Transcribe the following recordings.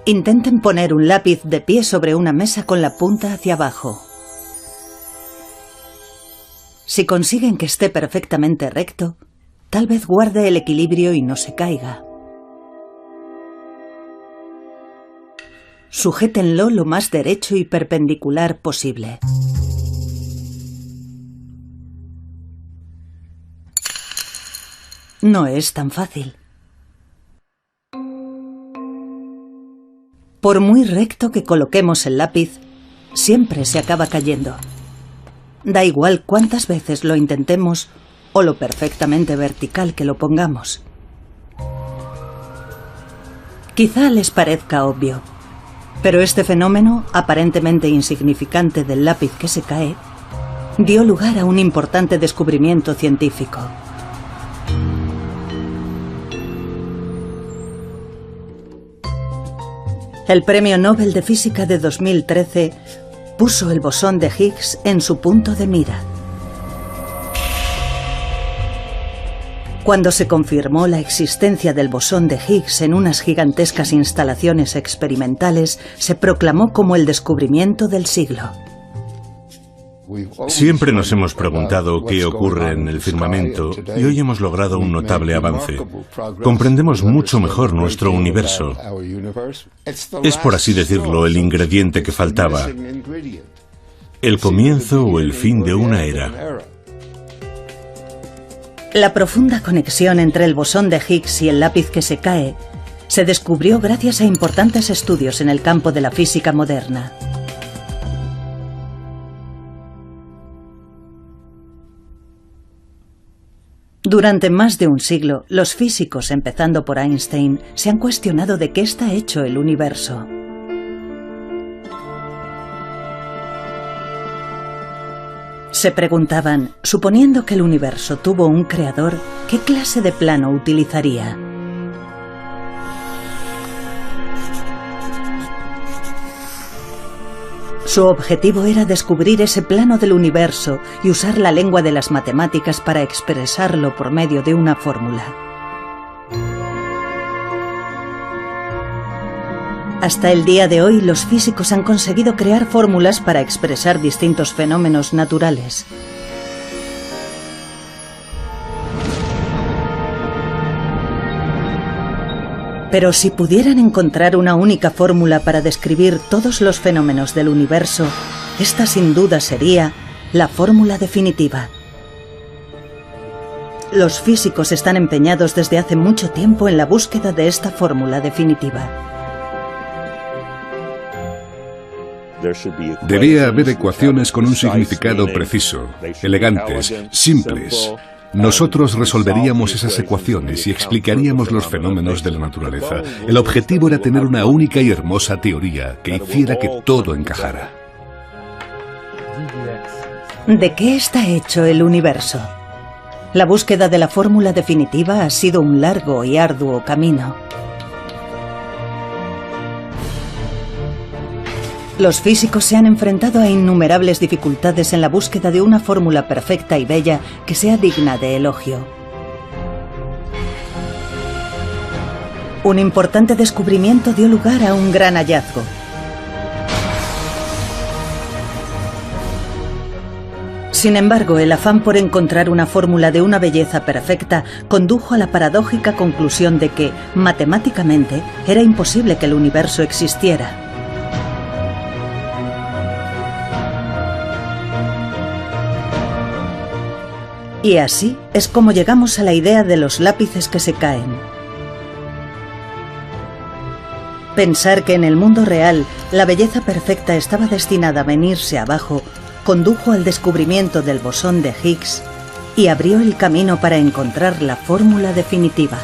Intenten poner un lápiz de pie sobre una mesa con la punta hacia abajo. Si consiguen que esté perfectamente recto, tal vez guarde el equilibrio y no se caiga. Sujétenlo lo más derecho y perpendicular posible. No es tan fácil. Por muy recto que coloquemos el lápiz, siempre se acaba cayendo. Da igual cuántas veces lo intentemos o lo perfectamente vertical que lo pongamos. Quizá les parezca obvio, pero este fenómeno, aparentemente insignificante del lápiz que se cae, dio lugar a un importante descubrimiento científico. El Premio Nobel de Física de 2013 puso el bosón de Higgs en su punto de mira. Cuando se confirmó la existencia del bosón de Higgs en unas gigantescas instalaciones experimentales, se proclamó como el descubrimiento del siglo. Siempre nos hemos preguntado qué ocurre en el firmamento y hoy hemos logrado un notable avance. Comprendemos mucho mejor nuestro universo. Es, por así decirlo, el ingrediente que faltaba. El comienzo o el fin de una era. La profunda conexión entre el bosón de Higgs y el lápiz que se cae se descubrió gracias a importantes estudios en el campo de la física moderna. Durante más de un siglo, los físicos, empezando por Einstein, se han cuestionado de qué está hecho el universo. Se preguntaban, suponiendo que el universo tuvo un creador, ¿qué clase de plano utilizaría? Su objetivo era descubrir ese plano del universo y usar la lengua de las matemáticas para expresarlo por medio de una fórmula. Hasta el día de hoy, los físicos han conseguido crear fórmulas para expresar distintos fenómenos naturales. Pero si pudieran encontrar una única fórmula para describir todos los fenómenos del universo, esta sin duda sería la fórmula definitiva. Los físicos están empeñados desde hace mucho tiempo en la búsqueda de esta fórmula definitiva. Debía haber ecuaciones con un significado preciso, elegantes, simples. Nosotros resolveríamos esas ecuaciones y explicaríamos los fenómenos de la naturaleza. El objetivo era tener una única y hermosa teoría que hiciera que todo encajara. ¿De qué está hecho el universo? La búsqueda de la fórmula definitiva ha sido un largo y arduo camino. Los físicos se han enfrentado a innumerables dificultades en la búsqueda de una fórmula perfecta y bella que sea digna de elogio. Un importante descubrimiento dio lugar a un gran hallazgo. Sin embargo, el afán por encontrar una fórmula de una belleza perfecta condujo a la paradójica conclusión de que, matemáticamente, era imposible que el universo existiera. Y así es como llegamos a la idea de los lápices que se caen. Pensar que en el mundo real la belleza perfecta estaba destinada a venirse abajo condujo al descubrimiento del bosón de Higgs y abrió el camino para encontrar la fórmula definitiva.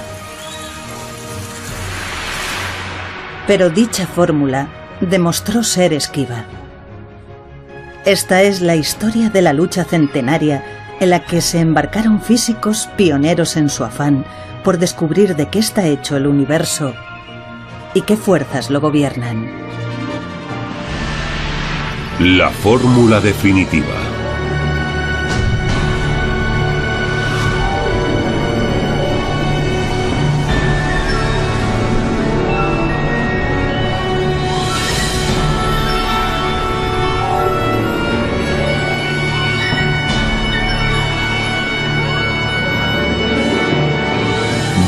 Pero dicha fórmula demostró ser esquiva. Esta es la historia de la lucha centenaria en la que se embarcaron físicos pioneros en su afán por descubrir de qué está hecho el universo y qué fuerzas lo gobiernan. La fórmula definitiva.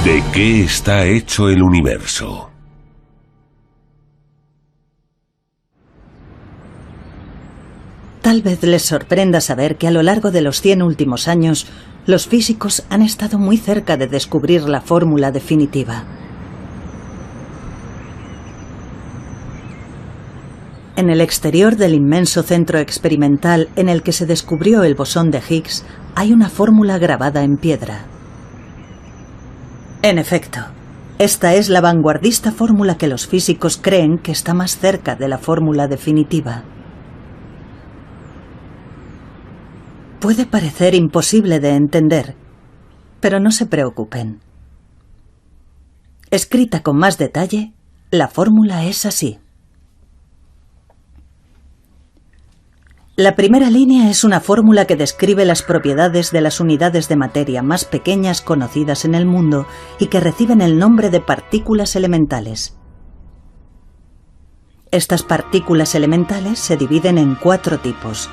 ¿De qué está hecho el universo? Tal vez les sorprenda saber que a lo largo de los 100 últimos años, los físicos han estado muy cerca de descubrir la fórmula definitiva. En el exterior del inmenso centro experimental en el que se descubrió el bosón de Higgs, hay una fórmula grabada en piedra. En efecto, esta es la vanguardista fórmula que los físicos creen que está más cerca de la fórmula definitiva. Puede parecer imposible de entender, pero no se preocupen. Escrita con más detalle, la fórmula es así. La primera línea es una fórmula que describe las propiedades de las unidades de materia más pequeñas conocidas en el mundo y que reciben el nombre de partículas elementales. Estas partículas elementales se dividen en 4 tipos.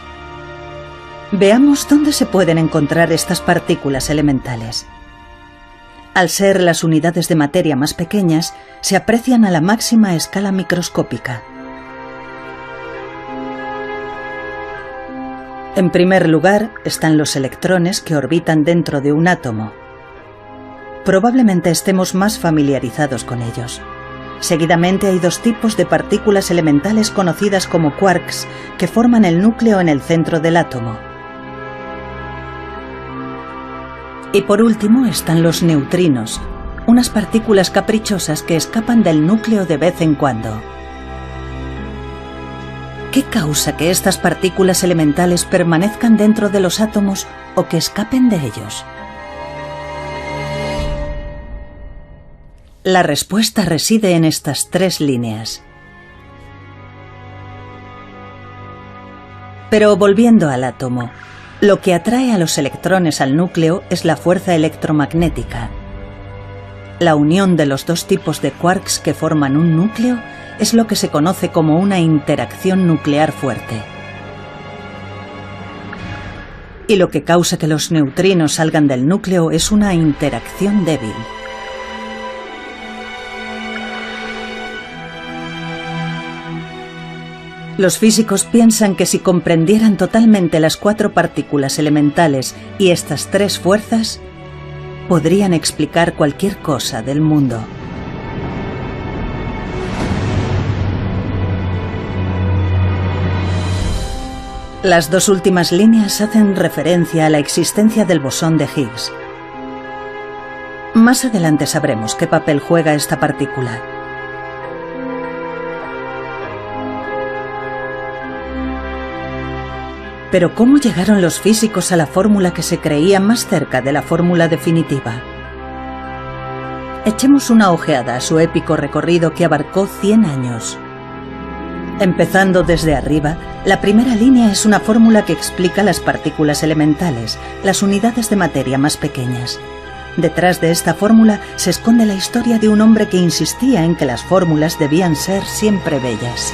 Veamos dónde se pueden encontrar estas partículas elementales. Al ser las unidades de materia más pequeñas, se aprecian a la máxima escala microscópica. En primer lugar, están los electrones que orbitan dentro de un átomo. Probablemente estemos más familiarizados con ellos. Seguidamente hay 2 tipos de partículas elementales conocidas como quarks, que forman el núcleo en el centro del átomo. Y por último están los neutrinos, unas partículas caprichosas que escapan del núcleo de vez en cuando. ¿Qué causa que estas partículas elementales permanezcan dentro de los átomos o que escapen de ellos? La respuesta reside en estas 3 líneas. Pero volviendo al átomo, lo que atrae a los electrones al núcleo es la fuerza electromagnética. La unión de los 2 tipos de quarks que forman un núcleo es lo que se conoce como una interacción nuclear fuerte. Y lo que causa que los neutrinos salgan del núcleo es una interacción débil. Los físicos piensan que si comprendieran totalmente las 4 partículas elementales y estas 3 fuerzas, podrían explicar cualquier cosa del mundo. Las 2 últimas líneas hacen referencia a la existencia del bosón de Higgs. Más adelante sabremos qué papel juega esta partícula. Pero ¿cómo llegaron los físicos a la fórmula que se creía más cerca de la fórmula definitiva? Echemos una ojeada a su épico recorrido que abarcó 100 años. Empezando desde arriba, la primera línea es una fórmula que explica las partículas elementales, las unidades de materia más pequeñas. Detrás de esta fórmula se esconde la historia de un hombre que insistía en que las fórmulas debían ser siempre bellas.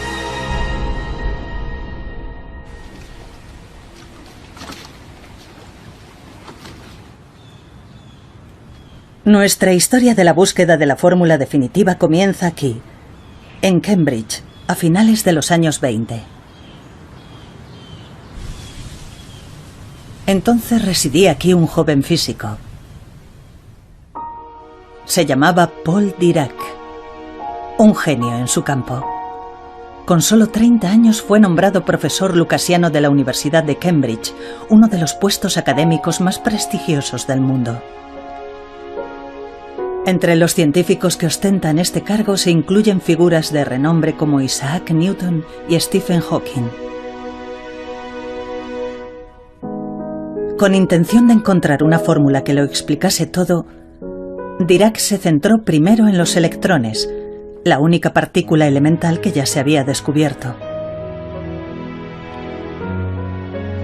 Nuestra historia de la búsqueda de la fórmula definitiva comienza aquí, en Cambridge, a finales de los años 20. Entonces residía aquí un joven físico. Se llamaba Paul Dirac, un genio en su campo. Con solo 30 años fue nombrado profesor lucasiano de la Universidad de Cambridge, uno de los puestos académicos más prestigiosos del mundo. Entre los científicos que ostentan este cargo se incluyen figuras de renombre como Isaac Newton y Stephen Hawking. Con intención de encontrar una fórmula que lo explicase todo, Dirac se centró primero en los electrones, la única partícula elemental que ya se había descubierto.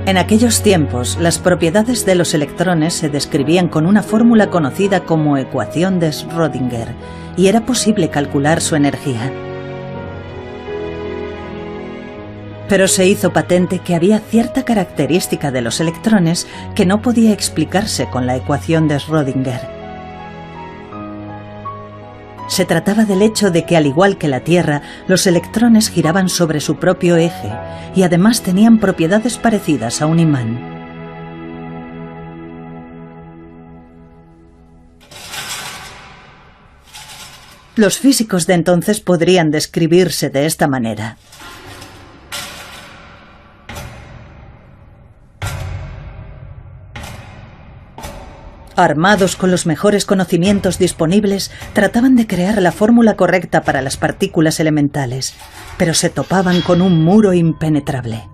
En aquellos tiempos, las propiedades de los electrones se describían con una fórmula conocida como ecuación de Schrödinger, y era posible calcular su energía. Pero se hizo patente que había cierta característica de los electrones que no podía explicarse con la ecuación de Schrödinger. Se trataba del hecho de que, al igual que la Tierra, los electrones giraban sobre su propio eje y además tenían propiedades parecidas a un imán. Los físicos de entonces podrían describirse de esta manera. Armados con los mejores conocimientos disponibles, trataban de crear la fórmula correcta para las partículas elementales, pero se topaban con un muro impenetrable.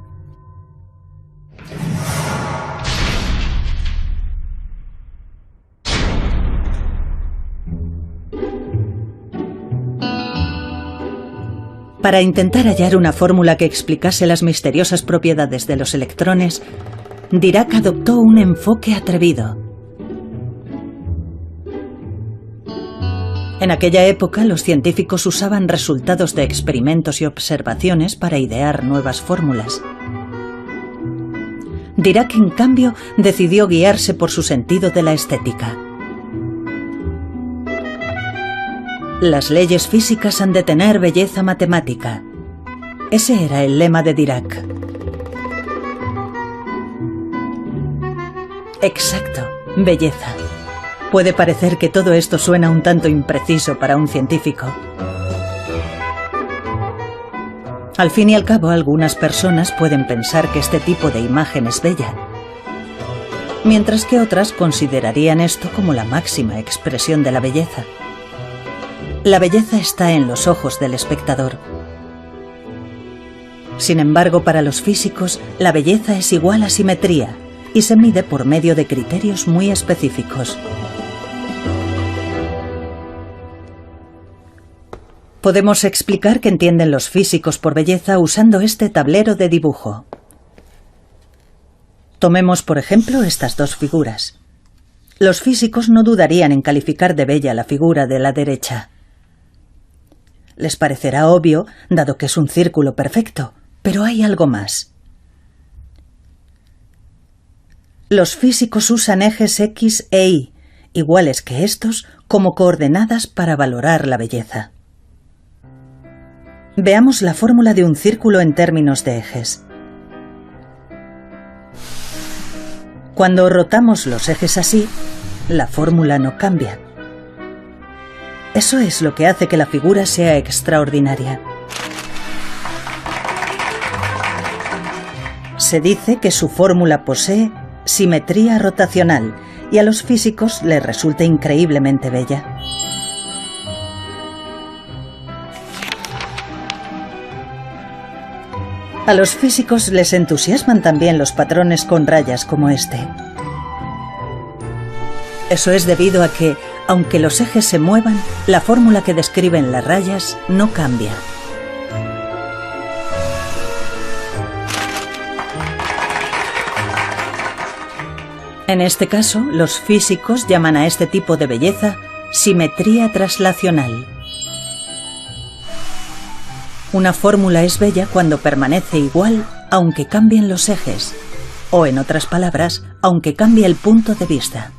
Para intentar hallar una fórmula que explicase las misteriosas propiedades de los electrones, Dirac adoptó un enfoque atrevido. En aquella época, los científicos usaban resultados de experimentos y observaciones para idear nuevas fórmulas. Dirac, en cambio, decidió guiarse por su sentido de la estética. Las leyes físicas han de tener belleza matemática. Ese era el lema de Dirac. Exacto, belleza. Puede parecer que todo esto suena un tanto impreciso para un científico. Al fin y al cabo, algunas personas pueden pensar que este tipo de imagen es bella, mientras que otras considerarían esto como la máxima expresión de la belleza. La belleza está en los ojos del espectador. Sin embargo, para los físicos, la belleza es igual a simetría y se mide por medio de criterios muy específicos. Podemos explicar qué entienden los físicos por belleza usando este tablero de dibujo. Tomemos, por ejemplo, estas dos figuras. Los físicos no dudarían en calificar de bella la figura de la derecha. Les parecerá obvio, dado que es un círculo perfecto, pero hay algo más. Los físicos usan ejes X e Y, iguales que estos, como coordenadas para valorar la belleza. Veamos la fórmula de un círculo en términos de ejes. Cuando rotamos los ejes así, la fórmula no cambia. Eso es lo que hace que la figura sea extraordinaria. Se dice que su fórmula posee simetría rotacional y a los físicos les resulta increíblemente bella. A los físicos les entusiasman también los patrones con rayas como este. Eso es debido a que, aunque los ejes se muevan, la fórmula que describen las rayas no cambia. En este caso, los físicos llaman a este tipo de belleza simetría traslacional. Una fórmula es bella cuando permanece igual aunque cambien los ejes, o en otras palabras, aunque cambie el punto de vista.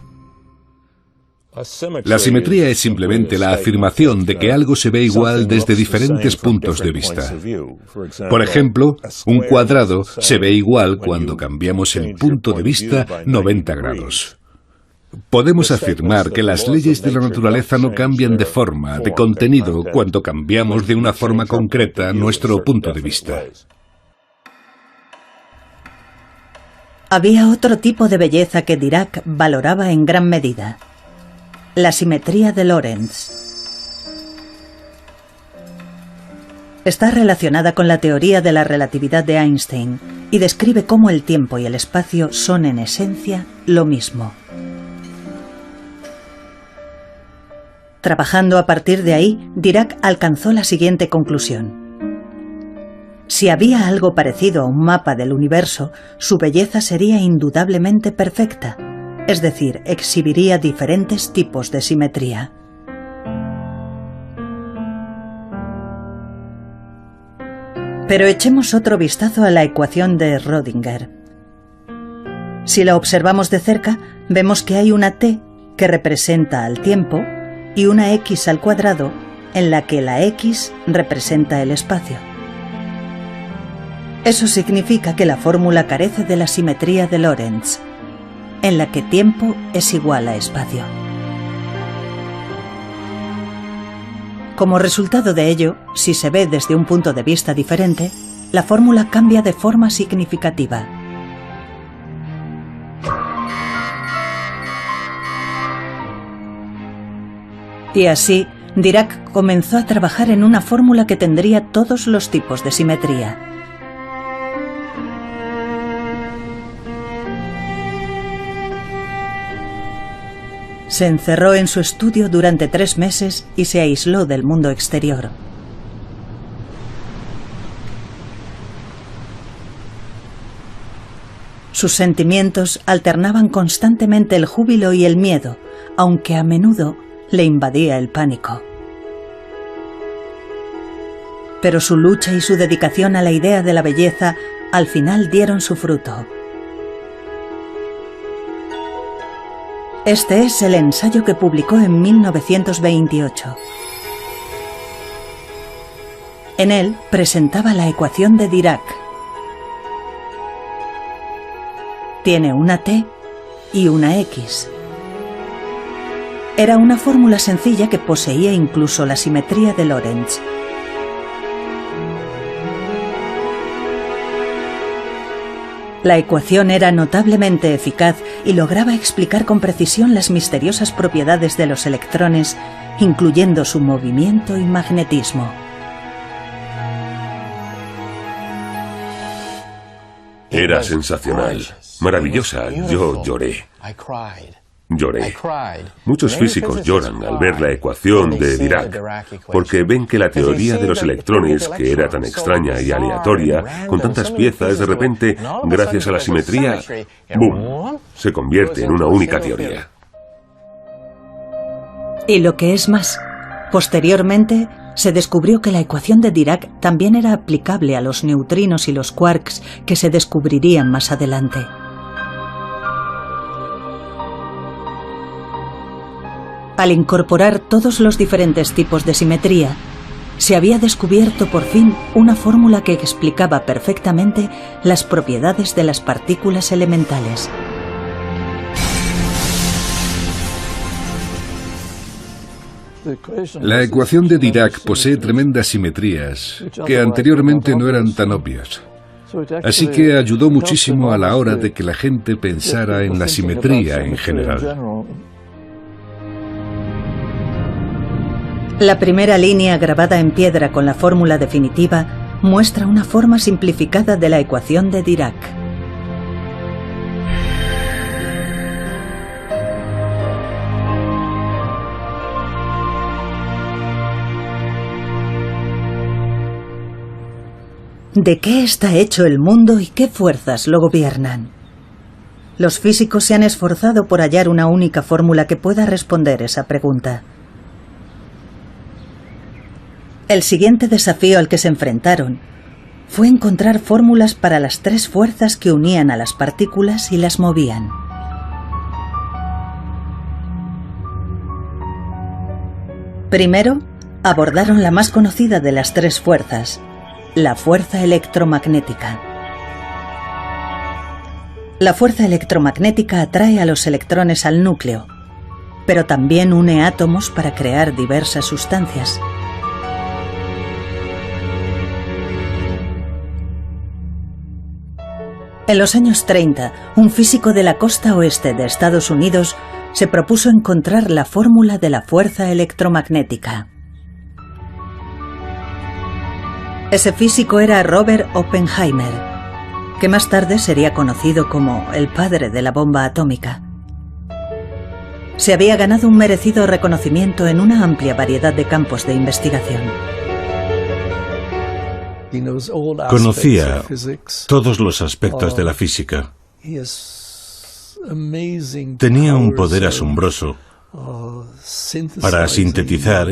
La simetría es simplemente la afirmación de que algo se ve igual desde diferentes puntos de vista. Por ejemplo, un cuadrado se ve igual cuando cambiamos el punto de vista 90 grados. Podemos afirmar que las leyes de la naturaleza no cambian de forma, de contenido, cuando cambiamos de una forma concreta nuestro punto de vista. Había otro tipo de belleza que Dirac valoraba en gran medida: la simetría de Lorentz. Está relacionada con la teoría de la relatividad de Einstein y describe cómo el tiempo y el espacio son en esencia lo mismo. Trabajando a partir de ahí, Dirac alcanzó la siguiente conclusión. Si había algo parecido a un mapa del universo, su belleza sería indudablemente perfecta, es decir, exhibiría diferentes tipos de simetría. Pero echemos otro vistazo a la ecuación de Schrödinger. Si la observamos de cerca, vemos que hay una T que representa al tiempo y una x al cuadrado en la que la x representa el espacio. Eso significa que la fórmula carece de la simetría de Lorentz, en la que tiempo es igual a espacio. Como resultado de ello, si se ve desde un punto de vista diferente, la fórmula cambia de forma significativa. Y así, Dirac comenzó a trabajar en una fórmula que tendría todos los tipos de simetría. Se encerró en su estudio durante 3 meses y se aisló del mundo exterior. Sus sentimientos alternaban constantemente el júbilo y el miedo, aunque a menudo le invadía el pánico. Pero su lucha y su dedicación a la idea de la belleza al final dieron su fruto. Este es el ensayo que publicó en 1928. En él presentaba la ecuación de Dirac. Tiene una T y una X. Era una fórmula sencilla que poseía incluso la simetría de Lorentz. La ecuación era notablemente eficaz y lograba explicar con precisión las misteriosas propiedades de los electrones, incluyendo su movimiento y magnetismo. Era sensacional, maravillosa. Yo lloré. Lloré. Muchos físicos lloran al ver la ecuación de Dirac, porque ven que la teoría de los electrones, que era tan extraña y aleatoria, con tantas piezas, de repente, gracias a la simetría, ¡boom!, se convierte en una única teoría. Y lo que es más, posteriormente se descubrió que la ecuación de Dirac también era aplicable a los neutrinos y los quarks que se descubrirían más adelante. Al incorporar todos los diferentes tipos de simetría, se había descubierto por fin una fórmula que explicaba perfectamente las propiedades de las partículas elementales. La ecuación de Dirac posee tremendas simetrías que anteriormente no eran tan obvias. Así que ayudó muchísimo a la hora de que la gente pensara en la simetría en general. La primera línea grabada en piedra con la fórmula definitiva muestra una forma simplificada de la ecuación de Dirac. ¿De qué está hecho el mundo y qué fuerzas lo gobiernan? Los físicos se han esforzado por hallar una única fórmula que pueda responder esa pregunta. El siguiente desafío al que se enfrentaron fue encontrar fórmulas para las 3 fuerzas que unían a las partículas y las movían. Primero, abordaron la más conocida de las 3 fuerzas, la fuerza electromagnética. La fuerza electromagnética atrae a los electrones al núcleo, pero también une átomos para crear diversas sustancias. En los años 30, un físico de la costa oeste de Estados Unidos se propuso encontrar la fórmula de la fuerza electromagnética. Ese físico era Robert Oppenheimer, que más tarde sería conocido como el padre de la bomba atómica. Se había ganado un merecido reconocimiento en una amplia variedad de campos de investigación. Conocía todos los aspectos de la física. Tenía un poder asombroso para sintetizar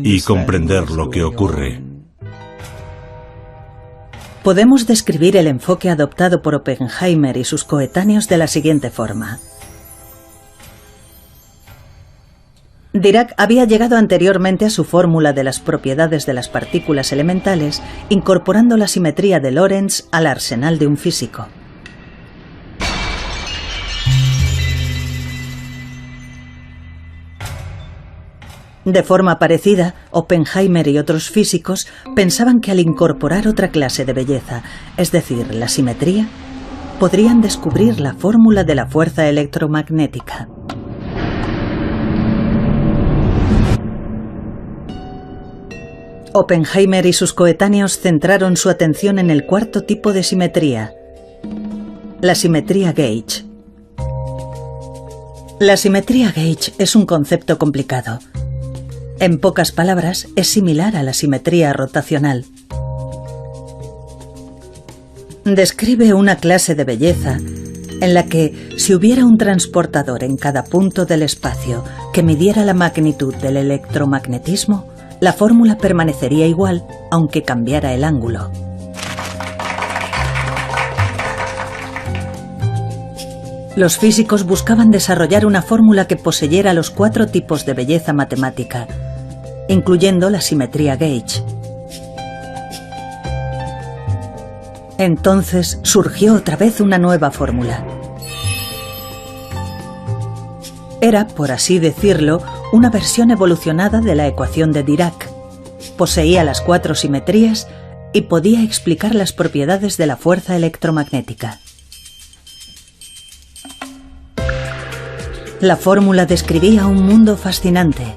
y comprender lo que ocurre. Podemos describir el enfoque adoptado por Oppenheimer y sus coetáneos de la siguiente forma. Dirac había llegado anteriormente a su fórmula de las propiedades de las partículas elementales, incorporando la simetría de Lorentz al arsenal de un físico. De forma parecida, Oppenheimer y otros físicos pensaban que al incorporar otra clase de belleza, es decir, la simetría, podrían descubrir la fórmula de la fuerza electromagnética. Oppenheimer y sus coetáneos centraron su atención en el cuarto tipo de simetría, la simetría gauge. La simetría gauge es un concepto complicado. En pocas palabras, es similar a la simetría rotacional. Describe una clase de belleza en la que, si hubiera un transportador en cada punto del espacio que midiera la magnitud del electromagnetismo, la fórmula permanecería igual, aunque cambiara el ángulo. Los físicos buscaban desarrollar una fórmula que poseyera los 4 tipos de belleza matemática, incluyendo la simetría gauge. Entonces surgió otra vez una nueva fórmula. Era, por así decirlo, una versión evolucionada de la ecuación de Dirac. Poseía las 4 simetrías y podía explicar las propiedades de la fuerza electromagnética. La fórmula describía un mundo fascinante.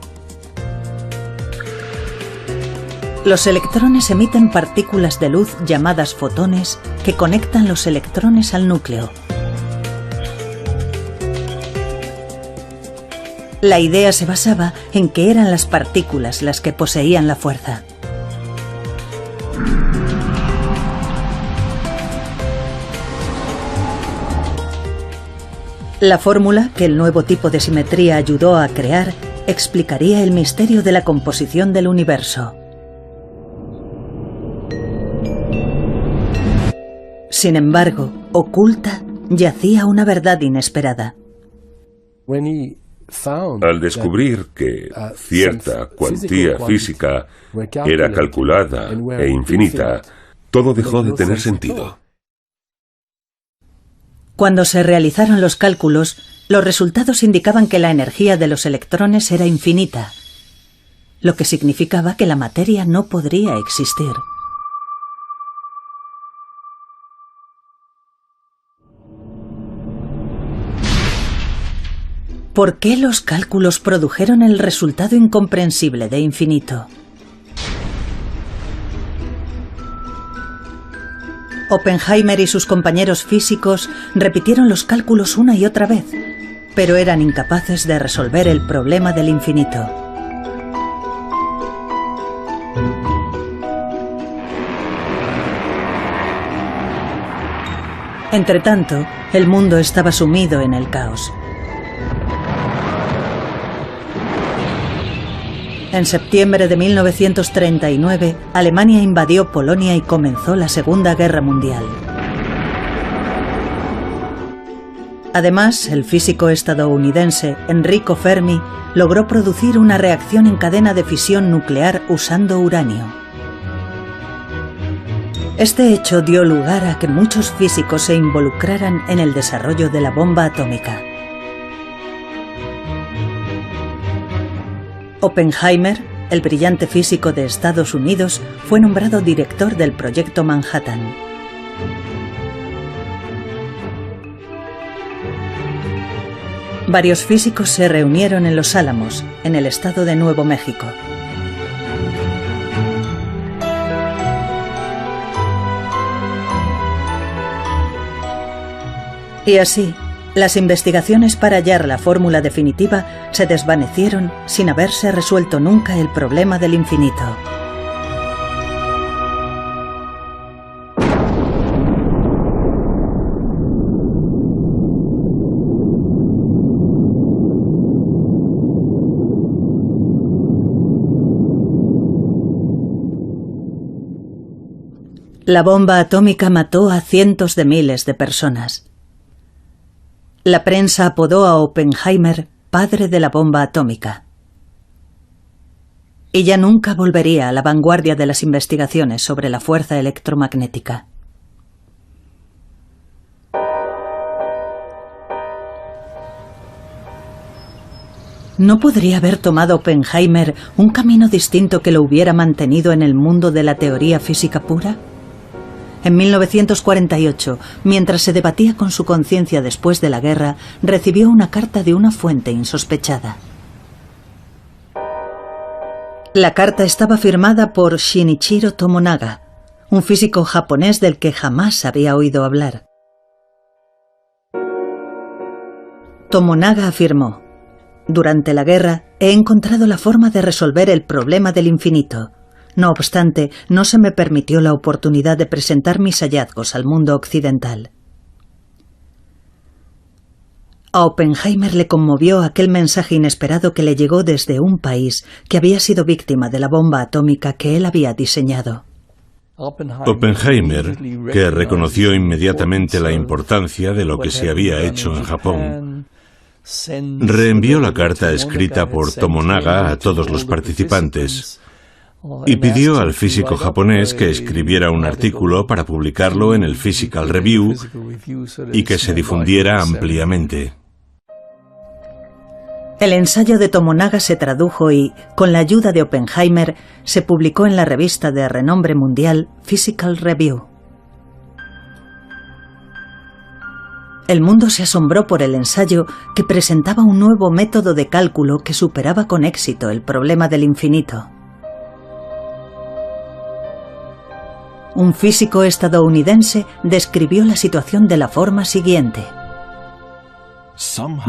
Los electrones emiten partículas de luz llamadas fotones que conectan los electrones al núcleo. La idea se basaba en que eran las partículas las que poseían la fuerza. La fórmula que el nuevo tipo de simetría ayudó a crear explicaría el misterio de la composición del universo. Sin embargo, oculta yacía una verdad inesperada. Al descubrir que cierta cuantía física era calculada e infinita, todo dejó de tener sentido. Cuando se realizaron los cálculos, los resultados indicaban que la energía de los electrones era infinita, lo que significaba que la materia no podría existir. ¿Por qué los cálculos produjeron el resultado incomprensible de infinito? Oppenheimer y sus compañeros físicos repitieron los cálculos una y otra vez, pero eran incapaces de resolver el problema del infinito. Entretanto, el mundo estaba sumido en el caos. En septiembre de 1939, Alemania invadió Polonia y comenzó la Segunda Guerra Mundial. Además, el físico estadounidense Enrico Fermi logró producir una reacción en cadena de fisión nuclear usando uranio. Este hecho dio lugar a que muchos físicos se involucraran en el desarrollo de la bomba atómica. Oppenheimer, el brillante físico de Estados Unidos, fue nombrado director del Proyecto Manhattan. Varios físicos se reunieron en Los Álamos, en el estado de Nuevo México. Y así, las investigaciones para hallar la fórmula definitiva se desvanecieron sin haberse resuelto nunca el problema del infinito. La bomba atómica mató a cientos de miles de personas. La prensa apodó a Oppenheimer padre de la bomba atómica. y ya nunca volvería a la vanguardia de las investigaciones sobre la fuerza electromagnética. ¿No podría haber tomado Oppenheimer un camino distinto que lo hubiera mantenido en el mundo de la teoría física pura? En 1948, mientras se debatía con su conciencia después de la guerra, recibió una carta de una fuente insospechada. La carta estaba firmada por Shinichiro Tomonaga, un físico japonés del que jamás había oído hablar. Tomonaga afirmó: durante la guerra he encontrado la forma de resolver el problema del infinito. No obstante, no se me permitió la oportunidad de presentar mis hallazgos al mundo occidental. A Oppenheimer le conmovió aquel mensaje inesperado que le llegó desde un país que había sido víctima de la bomba atómica que él había diseñado. Oppenheimer, que reconoció inmediatamente la importancia de lo que se había hecho en Japón, reenvió la carta escrita por Tomonaga a todos los participantes y pidió al físico japonés que escribiera un artículo para publicarlo en el Physical Review y que se difundiera ampliamente. El ensayo de Tomonaga se tradujo y, con la ayuda de Oppenheimer, se publicó en la revista de renombre mundial Physical Review. El mundo se asombró por el ensayo, que presentaba un nuevo método de cálculo que superaba con éxito el problema del infinito. Un físico estadounidense describió la situación de la forma siguiente.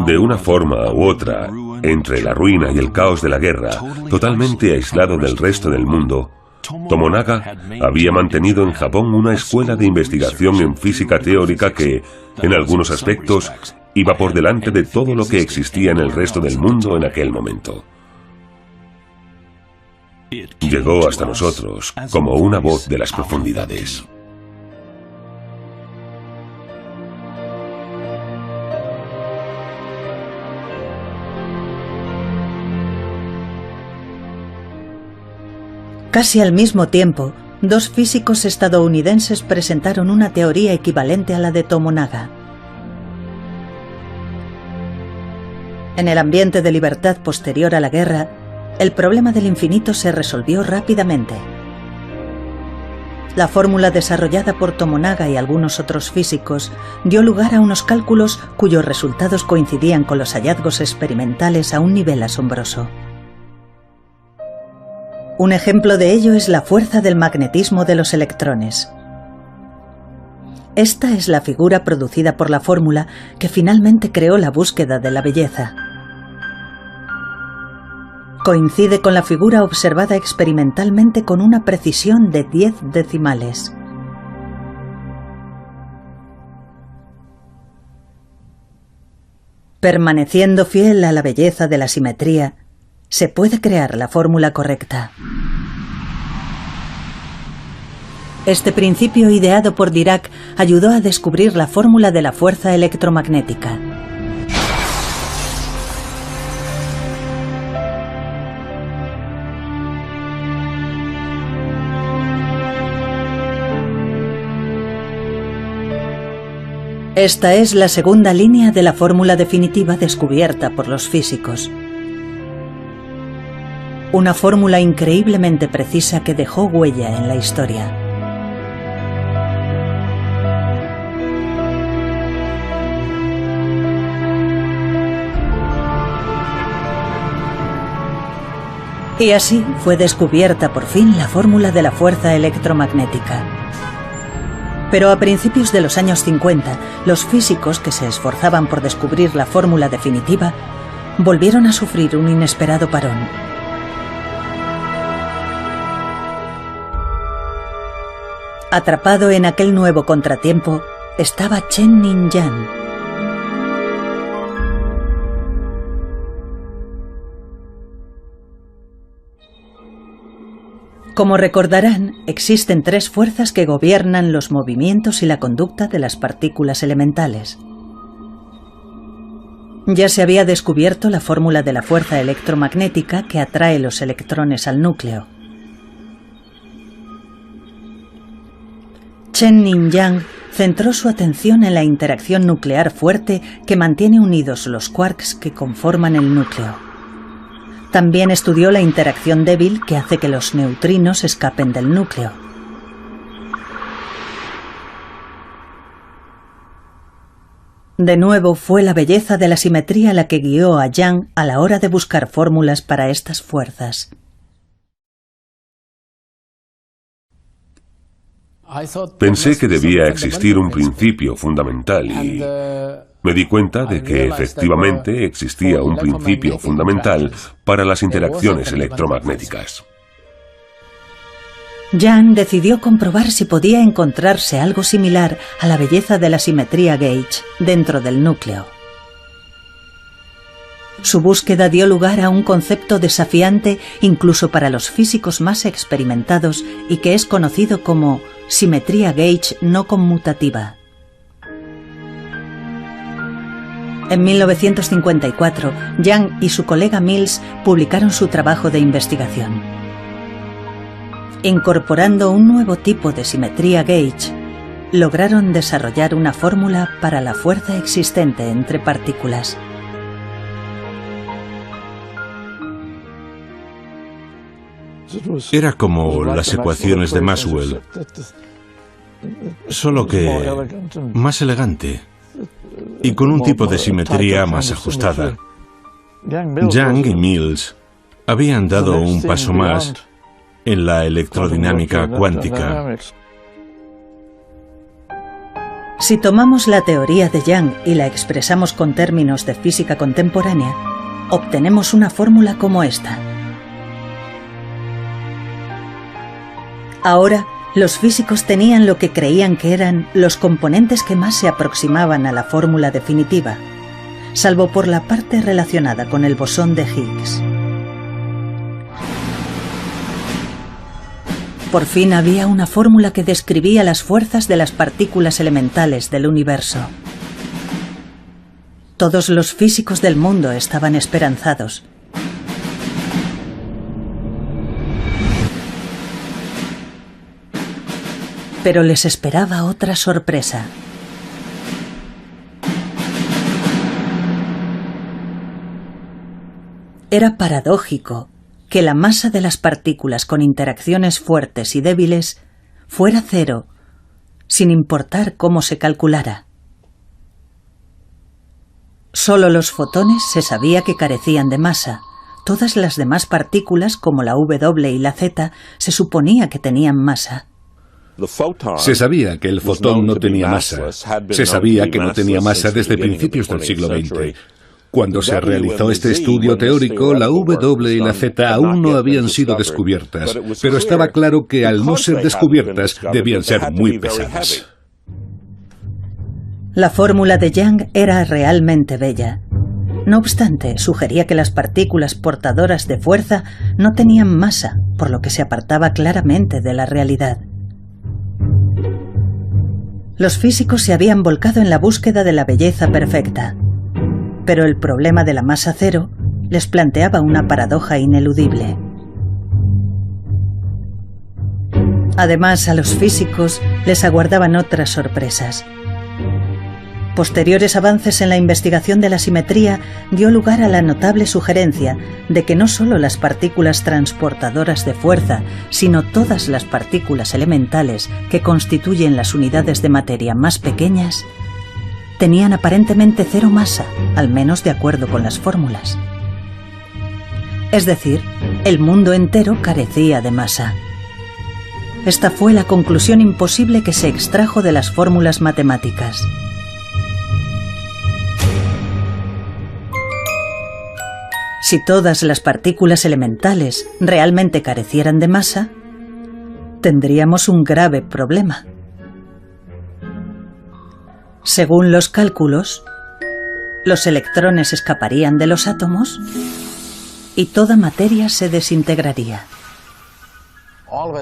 De una forma u otra, entre la ruina y el caos de la guerra, totalmente aislado del resto del mundo, Tomonaga había mantenido en Japón una escuela de investigación en física teórica que, en algunos aspectos, iba por delante de todo lo que existía en el resto del mundo en aquel momento. Llegó hasta nosotros como una voz de las profundidades. Casi al mismo tiempo, dos físicos estadounidenses presentaron una teoría equivalente a la de Tomonaga. En el ambiente de libertad posterior a la guerra, el problema del infinito se resolvió rápidamente. La fórmula desarrollada por Tomonaga y algunos otros físicos dio lugar a unos cálculos cuyos resultados coincidían con los hallazgos experimentales a un nivel asombroso. Un ejemplo de ello es la fuerza del magnetismo de los electrones. Esta es la figura producida por la fórmula que finalmente creó la búsqueda de la belleza. Coincide con la figura observada experimentalmente con una precisión de 10 decimales. Permaneciendo fiel a la belleza de la simetría, se puede crear la fórmula correcta. Este principio ideado por Dirac ayudó a descubrir la fórmula de la fuerza electromagnética. Esta es la segunda línea de la fórmula definitiva descubierta por los físicos. Una fórmula increíblemente precisa que dejó huella en la historia. Y así fue descubierta por fin la fórmula de la fuerza electromagnética. Pero a principios de los años 50, los físicos que se esforzaban por descubrir la fórmula definitiva volvieron a sufrir un inesperado parón. Atrapado en aquel nuevo contratiempo estaba Chen Ning-yan. Como recordarán, existen tres fuerzas que gobiernan los movimientos y la conducta de las partículas elementales. Ya se había descubierto la fórmula de la fuerza electromagnética que atrae los electrones al núcleo. Chen Ning-yang centró su atención en la interacción nuclear fuerte que mantiene unidos los quarks que conforman el núcleo. También estudió la interacción débil que hace que los neutrinos escapen del núcleo. De nuevo fue la belleza de la simetría la que guió a Yang a la hora de buscar fórmulas para estas fuerzas. Pensé que debía existir un principio fundamental y me di cuenta de que efectivamente existía un principio fundamental para las interacciones electromagnéticas. Yang decidió comprobar si podía encontrarse algo similar a la belleza de la simetría gauge dentro del núcleo. Su búsqueda dio lugar a un concepto desafiante incluso para los físicos más experimentados y que es conocido como simetría gauge no conmutativa. En 1954, Yang y su colega Mills publicaron su trabajo de investigación. Incorporando un nuevo tipo de simetría gauge, lograron desarrollar una fórmula para la fuerza existente entre partículas. Era como las ecuaciones de Maxwell, solo que más elegante y con un tipo de simetría más ajustada. Yang y Mills habían dado un paso más en la electrodinámica cuántica. Si tomamos la teoría de Yang y la expresamos con términos de física contemporánea, obtenemos una fórmula como esta. Ahora, los físicos tenían lo que creían que eran los componentes que más se aproximaban a la fórmula definitiva, salvo por la parte relacionada con el bosón de Higgs. Por fin había una fórmula que describía las fuerzas de las partículas elementales del universo. Todos los físicos del mundo estaban esperanzados. Pero les esperaba otra sorpresa. Era paradójico que la masa de las partículas con interacciones fuertes y débiles fuera cero, sin importar cómo se calculara. Solo los fotones se sabía que carecían de masa. Todas las demás partículas, como la W y la Z, se suponía que tenían masa. Se sabía que el fotón no tenía masa. Se sabía que no tenía masa desde principios del siglo XX. Cuando se realizó este estudio teórico, la W y la Z aún no habían sido descubiertas, pero estaba claro que al no ser descubiertas debían ser muy pesadas. La fórmula de Yang era realmente bella. No obstante, sugería que las partículas portadoras de fuerza no tenían masa, por lo que se apartaba claramente de la realidad. Los físicos se habían volcado en la búsqueda de la belleza perfecta, pero el problema de la masa cero les planteaba una paradoja ineludible. Además, a los físicos les aguardaban otras sorpresas. Posteriores avances en la investigación de la simetría dio lugar a la notable sugerencia de que no solo las partículas transportadoras de fuerza, sino todas las partículas elementales que constituyen las unidades de materia más pequeñas, tenían aparentemente cero masa, al menos de acuerdo con las fórmulas. Es decir, el mundo entero carecía de masa. Esta fue la conclusión imposible que se extrajo de las fórmulas matemáticas. Si todas las partículas elementales realmente carecieran de masa, tendríamos un grave problema. Según los cálculos, los electrones escaparían de los átomos y toda materia se desintegraría.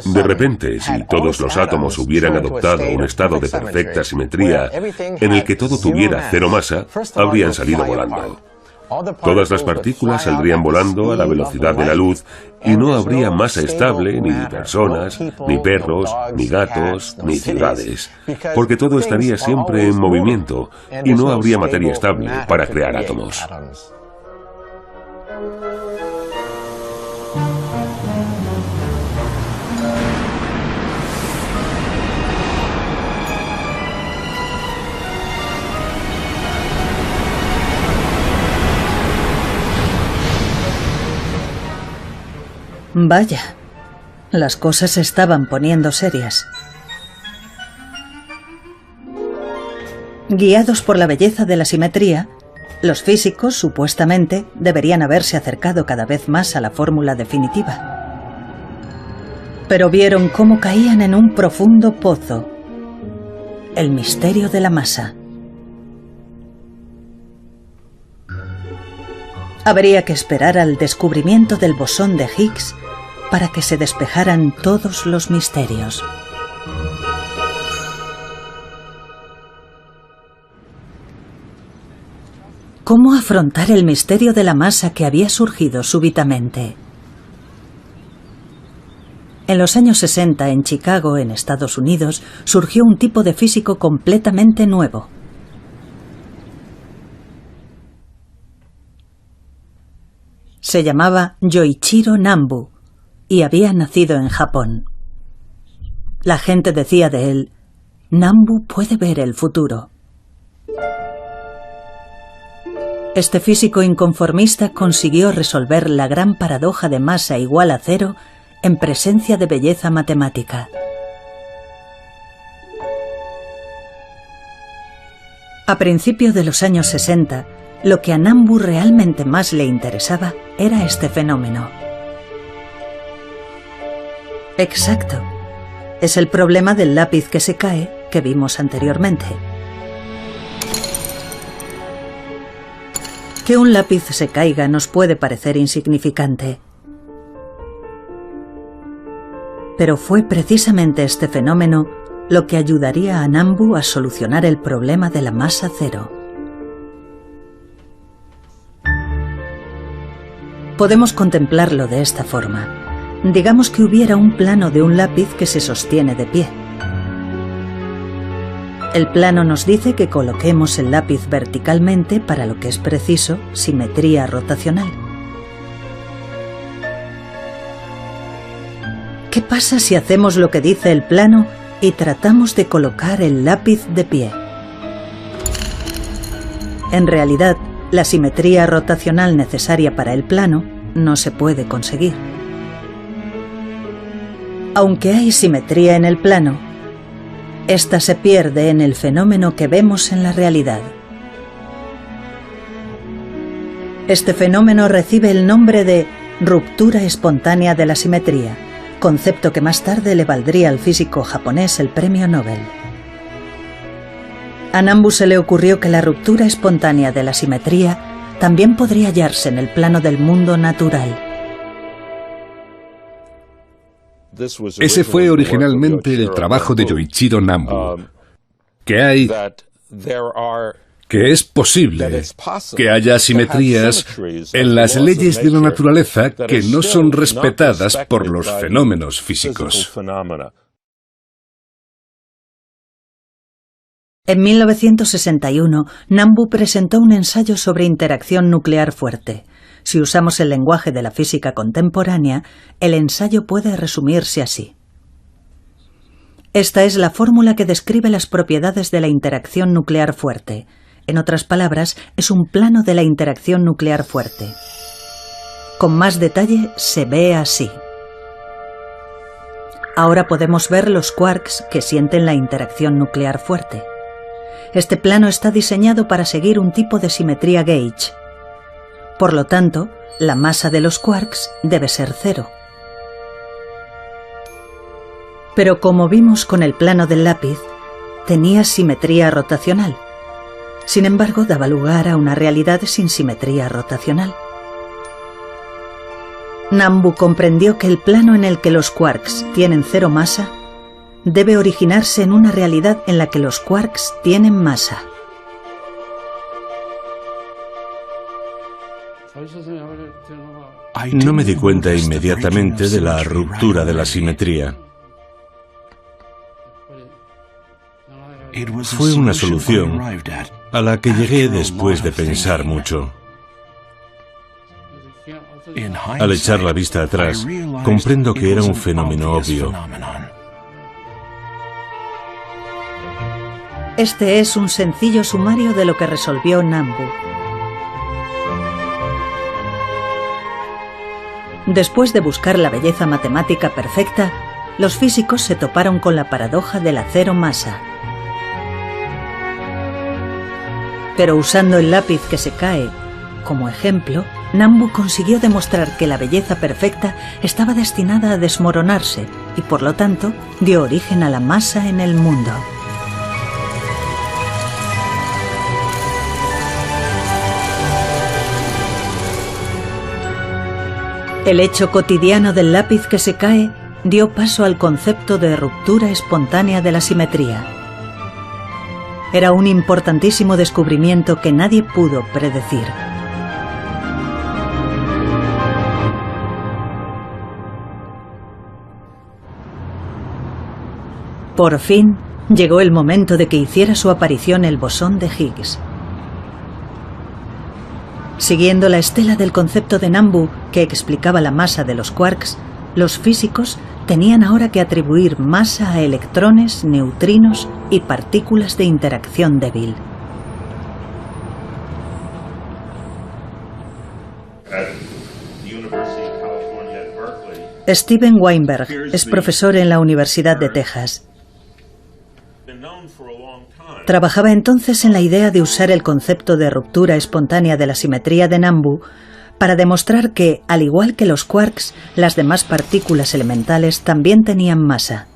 De repente, si todos los átomos hubieran adoptado un estado de perfecta simetría en el que todo tuviera cero masa, habrían salido volando. Todas las partículas saldrían volando a la velocidad de la luz y no habría masa estable, ni personas, ni perros, ni gatos, ni ciudades, porque todo estaría siempre en movimiento y no habría materia estable para crear átomos. Vaya, las cosas se estaban poniendo serias. Guiados por la belleza de la simetría, los físicos, supuestamente, deberían haberse acercado cada vez más a la fórmula definitiva. Pero vieron cómo caían en un profundo pozo: el misterio de la masa. Habría que esperar al descubrimiento del bosón de Higgs para que se despejaran todos los misterios. ¿Cómo afrontar el misterio de la masa que había surgido súbitamente? En los años 60, en Chicago, en Estados Unidos, surgió un tipo de físico completamente nuevo. Se llamaba Yoichiro Nambu y había nacido en Japón. La gente decía de él: Nambu puede ver el futuro. Este físico inconformista consiguió resolver la gran paradoja de masa igual a cero en presencia de belleza matemática. A principios de los años 60, lo que a Nambu realmente más le interesaba era este fenómeno. Exacto. Es el problema del lápiz que se cae que vimos anteriormente. Que un lápiz se caiga nos puede parecer insignificante. Pero fue precisamente este fenómeno lo que ayudaría a Nambu a solucionar el problema de la masa cero. Podemos contemplarlo de esta forma. Digamos que hubiera un plano de un lápiz que se sostiene de pie. El plano nos dice que coloquemos el lápiz verticalmente para lo que es preciso, simetría rotacional. ¿Qué pasa si hacemos lo que dice el plano y tratamos de colocar el lápiz de pie? En realidad, la simetría rotacional necesaria para el plano no se puede conseguir. Aunque hay simetría en el plano, esta se pierde en el fenómeno que vemos en la realidad. Este fenómeno recibe el nombre de ruptura espontánea de la simetría, concepto que más tarde le valdría al físico japonés el premio Nobel. A Nambu se le ocurrió que la ruptura espontánea de la simetría también podría hallarse en el plano del mundo natural. Ese fue originalmente el trabajo de Yoichiro Nambu, que es posible que haya asimetrías en las leyes de la naturaleza que no son respetadas por los fenómenos físicos. En 1961, Nambu presentó un ensayo sobre interacción nuclear fuerte. Si usamos el lenguaje de la física contemporánea, el ensayo puede resumirse así. Esta es la fórmula que describe las propiedades de la interacción nuclear fuerte. En otras palabras, es un plano de la interacción nuclear fuerte. Con más detalle, se ve así. Ahora podemos ver los quarks que sienten la interacción nuclear fuerte. Este plano está diseñado para seguir un tipo de simetría gauge. Por lo tanto, la masa de los quarks debe ser cero. Pero como vimos con el plano del lápiz, tenía simetría rotacional. Sin embargo, daba lugar a una realidad sin simetría rotacional. Nambu comprendió que el plano en el que los quarks tienen cero masa debe originarse en una realidad en la que los quarks tienen masa. No me di cuenta inmediatamente de la ruptura de la simetría. Fue una solución a la que llegué después de pensar mucho. Al echar la vista atrás, comprendo que era un fenómeno obvio. Este es un sencillo sumario de lo que resolvió Nambu. Después de buscar la belleza matemática perfecta, los físicos se toparon con la paradoja de la cero masa. Pero usando el lápiz que se cae como ejemplo, Nambu consiguió demostrar que la belleza perfecta estaba destinada a desmoronarse y, por lo tanto, dio origen a la masa en el mundo. El hecho cotidiano del lápiz que se cae dio paso al concepto de ruptura espontánea de la simetría. Era un importantísimo descubrimiento que nadie pudo predecir. Por fin, llegó el momento de que hiciera su aparición el bosón de Higgs. Siguiendo la estela del concepto de Nambu, que explicaba la masa de los quarks, los físicos tenían ahora que atribuir masa a electrones, neutrinos y partículas de interacción débil. Steven Weinberg es profesor en la Universidad de Texas. Trabajaba entonces en la idea de usar el concepto de ruptura espontánea de la simetría de Nambu para demostrar que, al igual que los quarks, las demás partículas elementales también tenían masa.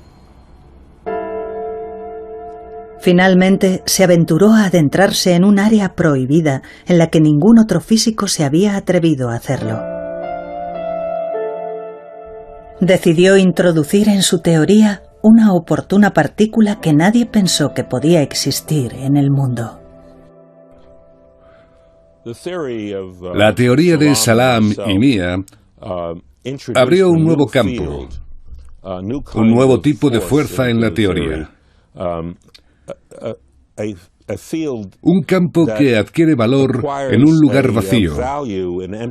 Finalmente, se aventuró a adentrarse en un área prohibida en la que ningún otro físico se había atrevido a hacerlo. Decidió introducir en su teoría una oportuna partícula que nadie pensó que podía existir en el mundo. La teoría de Salam y Mia abrió un nuevo campo, un nuevo tipo de fuerza en la teoría. Un campo que adquiere valor en un lugar vacío,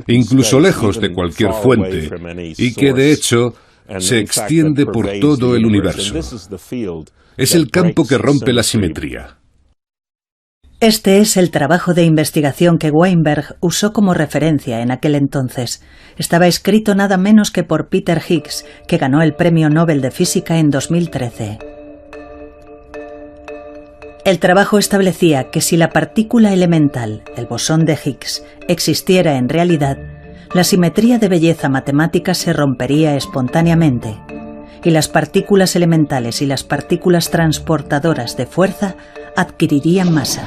incluso lejos de cualquier fuente, y que de hecho se extiende por todo el universo. Es el campo que rompe la simetría. Este es el trabajo de investigación que Weinberg usó como referencia en aquel entonces. Estaba escrito nada menos que por Peter Higgs, que ganó el Premio Nobel de Física en 2013. El trabajo establecía que si la partícula elemental, el bosón de Higgs, existiera en realidad, la simetría de belleza matemática se rompería espontáneamente, y las partículas elementales y las partículas transportadoras de fuerza adquirirían masa.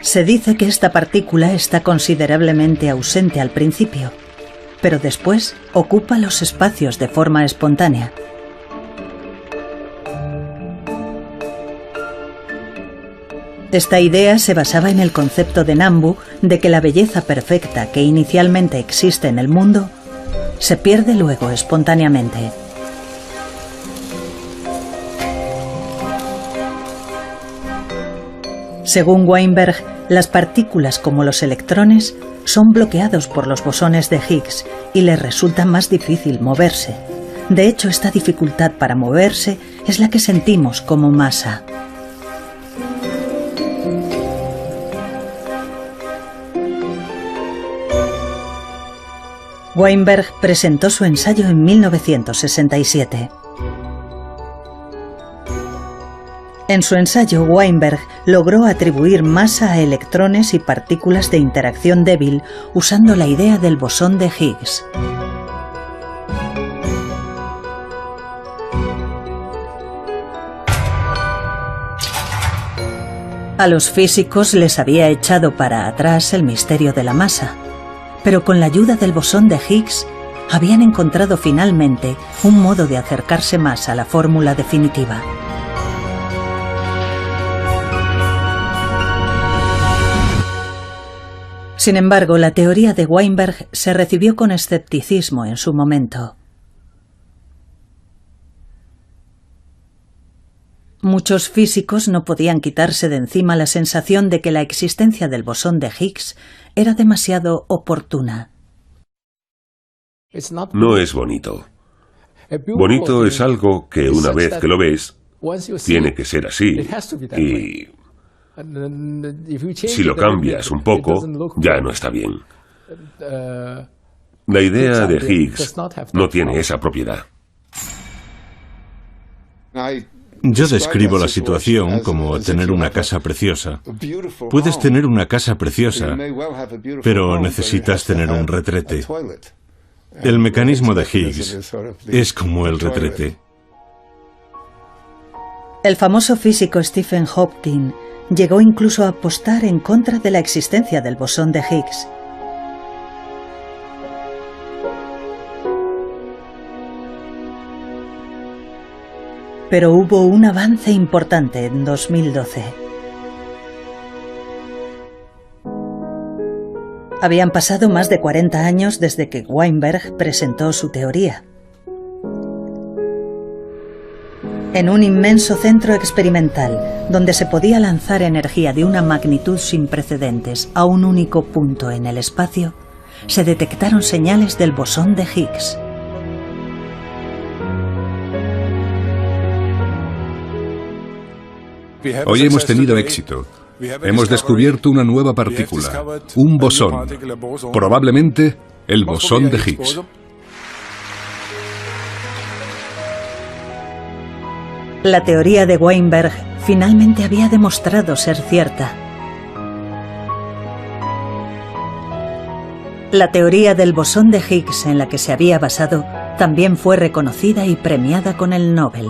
Se dice que esta partícula está considerablemente ausente al principio, pero después ocupa los espacios de forma espontánea. Esta idea se basaba en el concepto de Nambu de que la belleza perfecta que inicialmente existe en el mundo se pierde luego espontáneamente. Según Weinberg, las partículas como los electrones son bloqueados por los bosones de Higgs y les resulta más difícil moverse. De hecho, esta dificultad para moverse es la que sentimos como masa. Weinberg presentó su ensayo en 1967. En su ensayo, Weinberg logró atribuir masa a electrones y partículas de interacción débil usando la idea del bosón de Higgs. A los físicos les había echado para atrás el misterio de la masa, pero con la ayuda del bosón de Higgs habían encontrado finalmente un modo de acercarse más a la fórmula definitiva. Sin embargo, la teoría de Weinberg se recibió con escepticismo en su momento. Muchos físicos no podían quitarse de encima la sensación de que la existencia del bosón de Higgs era demasiado oportuna. No es bonito. Bonito es algo que una vez que lo ves, tiene que ser así. Y si lo cambias un poco, ya no está bien. La idea de Higgs no tiene esa propiedad. Yo describo la situación como tener una casa preciosa. Puedes tener una casa preciosa, pero necesitas tener un retrete. El mecanismo de Higgs es como el retrete. El famoso físico Stephen Hawking llegó incluso a apostar en contra de la existencia del bosón de Higgs. Pero hubo un avance importante en 2012. Habían pasado más de 40 años desde que Weinberg presentó su teoría. En un inmenso centro experimental, donde se podía lanzar energía de una magnitud sin precedentes a un único punto en el espacio, se detectaron señales del bosón de Higgs. Hoy hemos tenido éxito. Hemos descubierto una nueva partícula, un bosón, probablemente el bosón de Higgs. La teoría de Weinberg finalmente había demostrado ser cierta. La teoría del bosón de Higgs en la que se había basado también fue reconocida y premiada con el Nobel.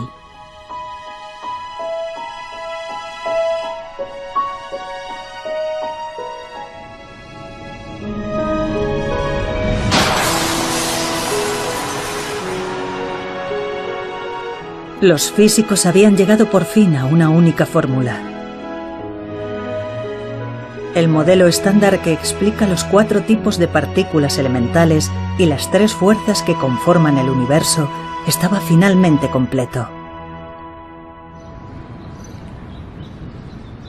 Los físicos habían llegado por fin a una única fórmula. El modelo estándar que explica los 4 tipos de partículas elementales y las 3 fuerzas que conforman el universo estaba finalmente completo.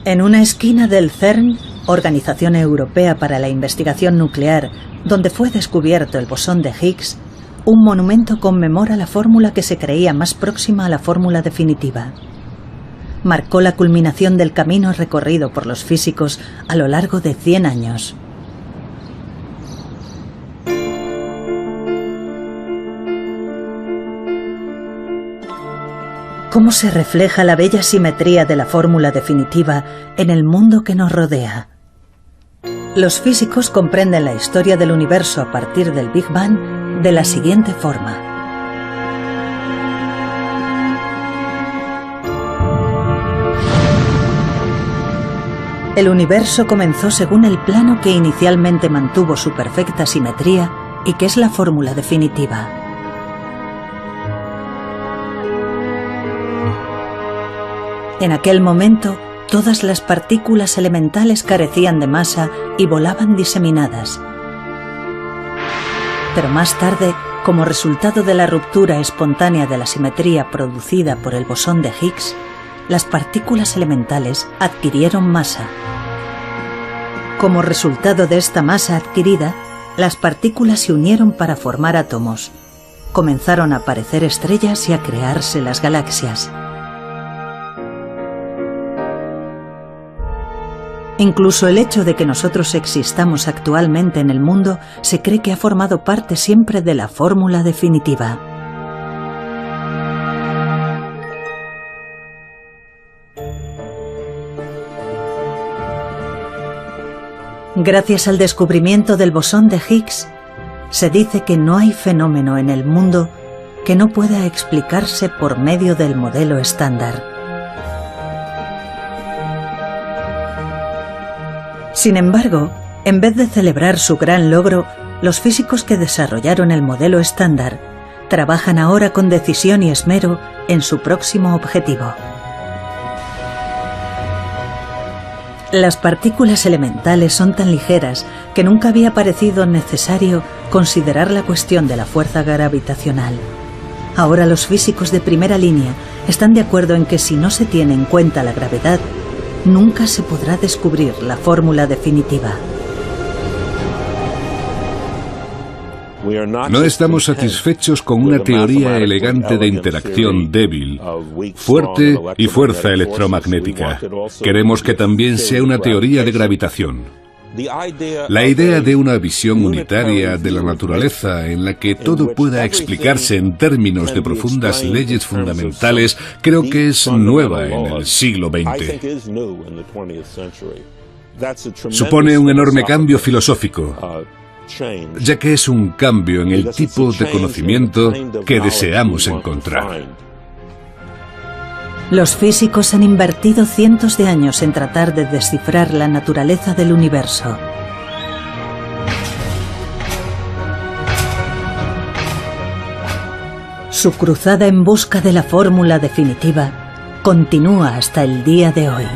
En una esquina del CERN, Organización Europea para la Investigación Nuclear, donde fue descubierto el bosón de Higgs, un monumento conmemora la fórmula que se creía más próxima a la fórmula definitiva. Marcó la culminación del camino recorrido por los físicos a lo largo de 100 años. ¿Cómo se refleja la bella simetría de la fórmula definitiva en el mundo que nos rodea? Los físicos comprenden la historia del universo a partir del Big Bang de la siguiente forma. El universo comenzó según el plano que inicialmente mantuvo su perfecta simetría y que es la fórmula definitiva. En aquel momento, todas las partículas elementales carecían de masa y volaban diseminadas. Pero más tarde, como resultado de la ruptura espontánea de la simetría producida por el bosón de Higgs, las partículas elementales adquirieron masa. Como resultado de esta masa adquirida, las partículas se unieron para formar átomos. Comenzaron a aparecer estrellas y a crearse las galaxias. Incluso el hecho de que nosotros existamos actualmente en el mundo se cree que ha formado parte siempre de la fórmula definitiva. Gracias al descubrimiento del bosón de Higgs, se dice que no hay fenómeno en el mundo que no pueda explicarse por medio del modelo estándar. Sin embargo, en vez de celebrar su gran logro, los físicos que desarrollaron el modelo estándar trabajan ahora con decisión y esmero en su próximo objetivo. Las partículas elementales son tan ligeras que nunca había parecido necesario considerar la cuestión de la fuerza gravitacional. Ahora los físicos de primera línea están de acuerdo en que si no se tiene en cuenta la gravedad, nunca se podrá descubrir la fórmula definitiva. No estamos satisfechos con una teoría elegante de interacción débil, fuerte y fuerza electromagnética. Queremos que también sea una teoría de gravitación. La idea de una visión unitaria de la naturaleza en la que todo pueda explicarse en términos de profundas leyes fundamentales creo que es nueva en el siglo XX. Supone un enorme cambio filosófico, ya que es un cambio en el tipo de conocimiento que deseamos encontrar. Los físicos han invertido cientos de años en tratar de descifrar la naturaleza del universo. Su cruzada en busca de la fórmula definitiva continúa hasta el día de hoy.